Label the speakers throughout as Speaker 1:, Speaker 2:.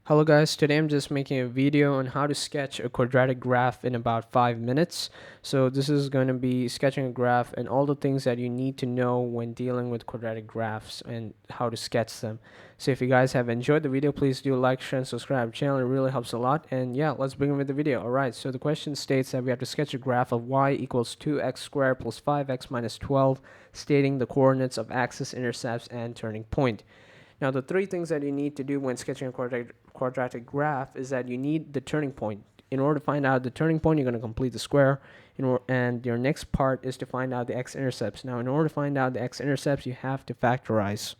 Speaker 1: Hello guys, today I'm just making a video on how to sketch a quadratic graph in about 5 minutes. So this is going to be sketching a graph and all the things that you need to know when dealing with quadratic graphs and how to sketch them. So if you guys have enjoyed the video, please do like, share, and subscribe to the channel. It really helps a lot. And yeah, let's begin with the video. Alright, so the question states that we have to sketch a graph of y equals 2x squared plus 5x minus 12, stating the coordinates of axis, intercepts, and turning point. Now, the three things that you need to do when sketching a quadratic graph is that you need the turning point. In order to find out the turning point, you're going to complete the square. And your next part is to find out the x-intercepts. Now, in order to find out the x-intercepts, you have to factorize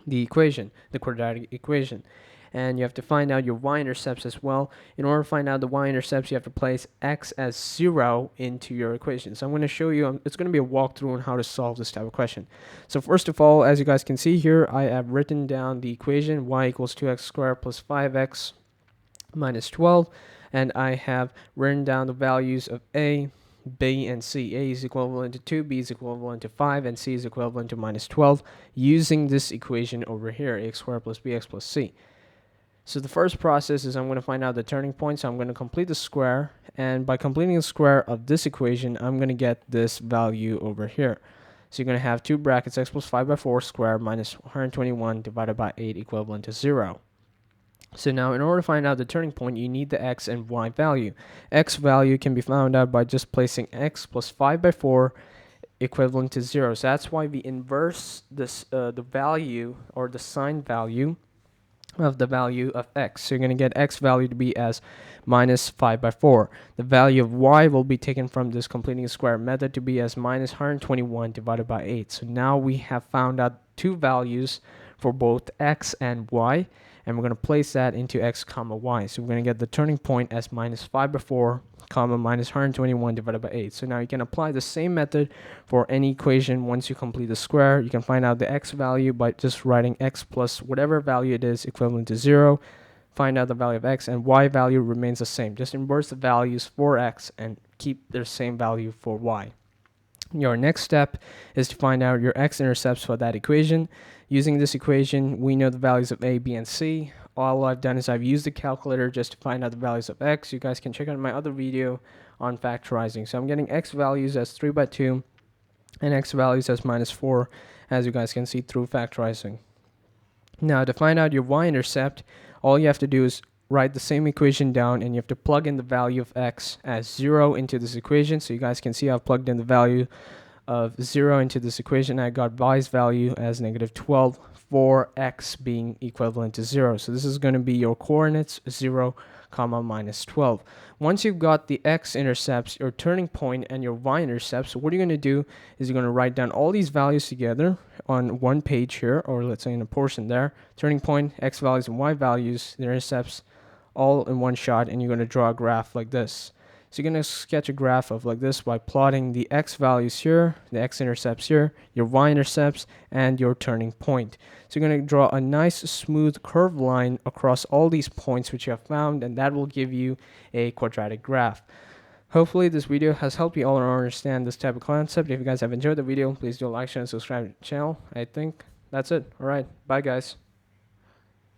Speaker 1: the equation, the quadratic equation. And you have to find out your y-intercepts as well. In order to find out the y-intercepts, you have to place x as 0 into your equation. So I'm going to show you, it's going to be a walkthrough on how to solve this type of question. So first of all, as you guys can see here, I have written down the equation y equals 2x squared plus 5x minus 12. And I have written down the values of a, b, and c. A is equivalent to 2, b is equivalent to 5, and c is equivalent to minus 12 using this equation over here, ax squared plus bx plus c. So the first process is I'm going to find out the turning point. So I'm going to complete the square. And by completing the square of this equation, I'm going to get this value over here. So you're going to have two brackets, x plus 5 by 4 squared minus 121 divided by 8 equivalent to 0. So now in order to find out the turning point, you need the x and y value. X value can be found out by just placing x plus 5 by 4 equivalent to 0. So that's why we inverse this the value or the sign value of the value of x. So you're going to get x value to be as minus 5 by 4. The value of y will be taken from this completing a square method to be as minus 121 divided by 8. So now we have found out two values for both x and y, and we're going to place that into x comma y. So we're going to get the turning point as minus 5 by 4 comma minus 121 divided by 8. So now you can apply the same method for any equation. Once you complete the square, you can find out the x value by just writing x plus whatever value it is equivalent to 0. Find out the value of x, and y value remains the same. Just inverse the values for x and keep their same value for y. Your next step is to find out your x-intercepts for that equation. Using this equation, we know the values of a, b, and c. All I've done is I've used the calculator just to find out the values of x. You guys can check out my other video on factorizing. So I'm getting x values as 3 by 2 and x values as minus 4, as you guys can see through factorizing. Now, to find out your y-intercept, all you have to do is write the same equation down, and you have to plug in the value of x as 0 into this equation. So you guys can see I've plugged in the value of 0 into this equation. I got y's value as negative 12 for x being equivalent to 0. So this is going to be your coordinates 0 comma minus 12. Once you've got the x-intercepts, your turning point, and your y-intercepts, what you're going to do is you're going to write down all these values together on one page here, or let's say in a portion there. Turning point, x values, and y values, the intercepts, all in one shot, and you're going to draw a graph like this. So you're going to sketch a graph of like this by plotting the x values here, the x-intercepts here, your y-intercepts, and your turning point. So you're going to draw a nice smooth curved line across all these points which you have found, and that will give you a quadratic graph. Hopefully this video has helped you all understand this type of concept. If you guys have enjoyed the video, please do like, share, and subscribe to the channel. I think that's it. Alright, bye guys.